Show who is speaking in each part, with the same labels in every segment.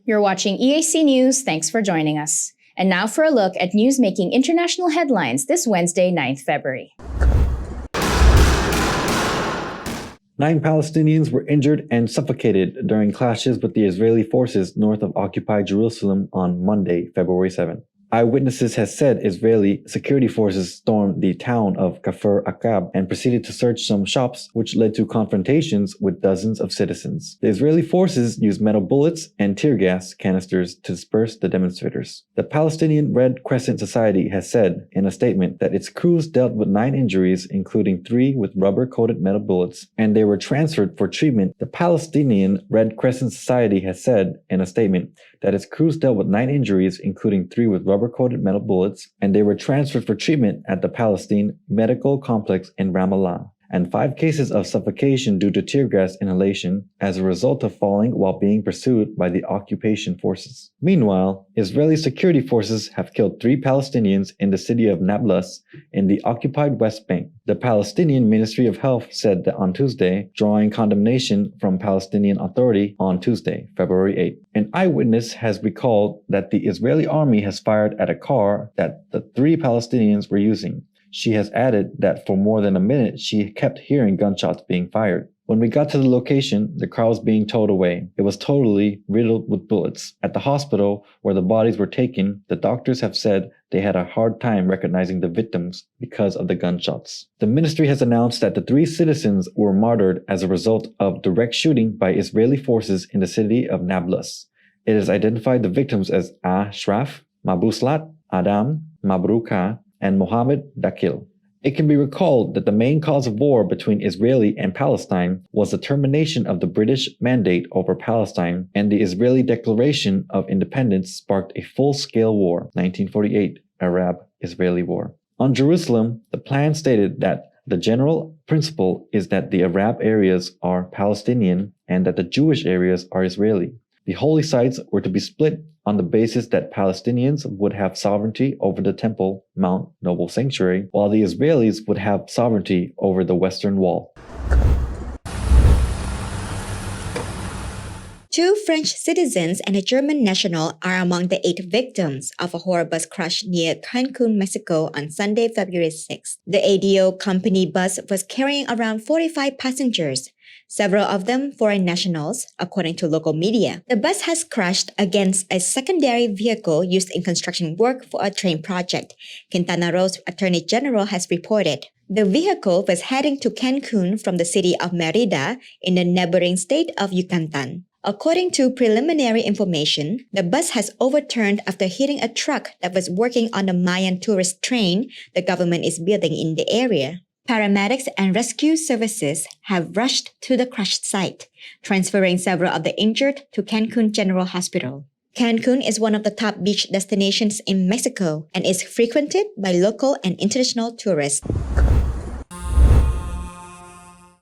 Speaker 1: You're watching EAC News. Thanks for joining us. And now for a look at news making international headlines this Wednesday, 9th February.
Speaker 2: 9 Palestinians were injured and suffocated during clashes with the Israeli forces north of occupied Jerusalem on Monday, February 7. Eyewitnesses have said Israeli security forces stormed the town of Kafr Aqab and proceeded to search some shops, which led to confrontations with dozens of citizens. The Israeli forces used metal bullets and tear gas canisters to disperse the demonstrators. The Palestinian Red Crescent Society has said in a statement that its crews dealt with 9 injuries, including 3 with rubber-coated metal bullets, and they were transferred for treatment. The Palestinian Red Crescent Society has said in a statement that its crews dealt with 9 injuries, including 3 with rubber-coated metal bullets, and they were transferred for treatment at the Palestine Medical Complex in Ramallah, and 5 cases of suffocation due to tear gas inhalation as a result of falling while being pursued by the occupation forces. Meanwhile, Israeli security forces have killed 3 Palestinians in the city of Nablus in the occupied West Bank. The Palestinian Ministry of Health said that on Tuesday, drawing condemnation from Palestinian Authority on Tuesday, February 8. An eyewitness has recalled that the Israeli army has fired at a car that the 3 Palestinians were using. She has added that for more than a minute she kept hearing gunshots being fired. When we got to the location, the car was being towed away. It was totally riddled with bullets. At the hospital where the bodies were taken, the doctors have said they had a hard time recognizing the victims because of the gunshots. The ministry has announced that the 3 citizens were martyred as a result of direct shooting by Israeli forces in the city of Nablus. It has identified the victims as Ashraf, Mabuslat, Adam, Mabruka, and Mohammed Dakil. It can be recalled that the main cause of war between Israeli and Palestine was the termination of the British mandate over Palestine, and the Israeli Declaration of Independence sparked a full-scale war, 1948 Arab-Israeli War. On Jerusalem, the plan stated that the general principle is that the Arab areas are Palestinian and that the Jewish areas are Israeli. The holy sites were to be split on the basis that Palestinians would have sovereignty over the Temple Mount Noble Sanctuary, while the Israelis would have sovereignty over the Western Wall.
Speaker 3: 2 French citizens and a German national are among the 8 victims of a horror bus crash near Cancun, Mexico on Sunday, February 6. The ADO company bus was carrying around 45 passengers, several of them foreign nationals, according to local media. The bus has crashed against a secondary vehicle used in construction work for a train project, Quintana Roo's Attorney General has reported. The vehicle was heading to Cancun from the city of Mérida in the neighboring state of Yucatán. According to preliminary information, the bus has overturned after hitting a truck that was working on the Mayan tourist train the government is building in the area. Paramedics and rescue services have rushed to the crashed site, transferring several of the injured to Cancun General Hospital. Cancun is one of the top beach destinations in Mexico and is frequented by local and international tourists.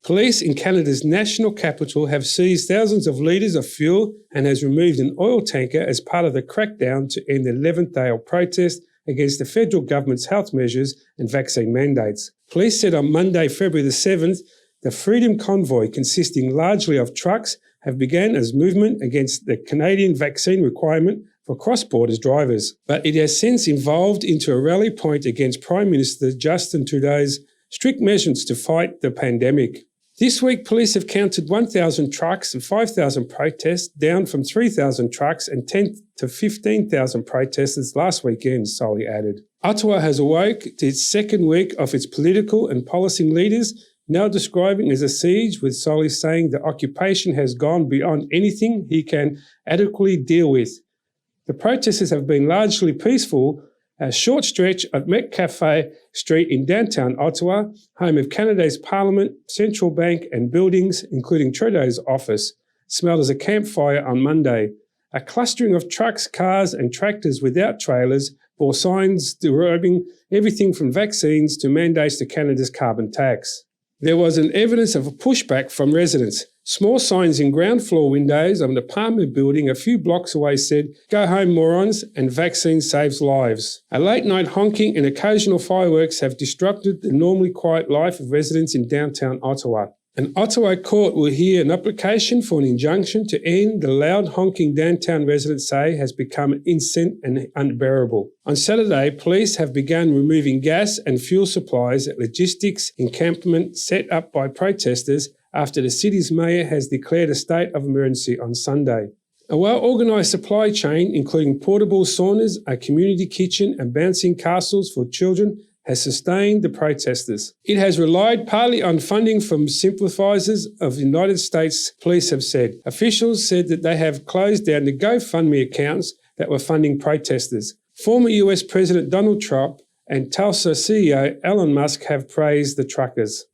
Speaker 4: Police in Canada's national capital have seized thousands of litres of fuel and has removed an oil tanker as part of the crackdown to end the 11th day of protest against the federal government's health measures and vaccine mandates. Police said on Monday, February the 7th, the Freedom Convoy, consisting largely of trucks, have begun as movement against the Canadian vaccine requirement for cross-border drivers. But it has since evolved into a rally point against Prime Minister Justin Trudeau's strict measures to fight the pandemic. This week, police have counted 1,000 trucks and 5,000 protests, down from 3,000 trucks and 10 to 15,000 protesters last weekend, Solly added. Ottawa has awoke to its second week of its political and policy leaders now describing as a siege, with Solly saying the occupation has gone beyond anything he can adequately deal with. The protesters have been largely peaceful. A short stretch of Metcalfe Street in downtown Ottawa, home of Canada's Parliament, Central Bank and buildings, including Trudeau's office, smelled as a campfire on Monday. A clustering of trucks, cars and tractors without trailers bore signs deriving everything from vaccines to mandates to Canada's carbon tax. There was an evidence of a pushback from residents. Small signs in ground floor windows of an apartment building a few blocks away said, "Go home, morons," and "Vaccine saves lives." A late-night honking and occasional fireworks have disrupted the normally quiet life of residents in downtown Ottawa. An Ottawa court will hear an application for an injunction to end the loud honking downtown residents say has become incessant and unbearable. On Saturday, police have begun removing gas and fuel supplies at logistics encampment set up by protesters after the city's mayor has declared a state of emergency on Sunday. A well-organised supply chain, including portable saunas, a community kitchen and bouncing castles for children, has sustained the protesters. It has relied partly on funding from sympathisers of the United States, police have said. Officials said that they have closed down the GoFundMe accounts that were funding protesters. Former US President Donald Trump and Tulsa CEO Elon Musk have praised the truckers.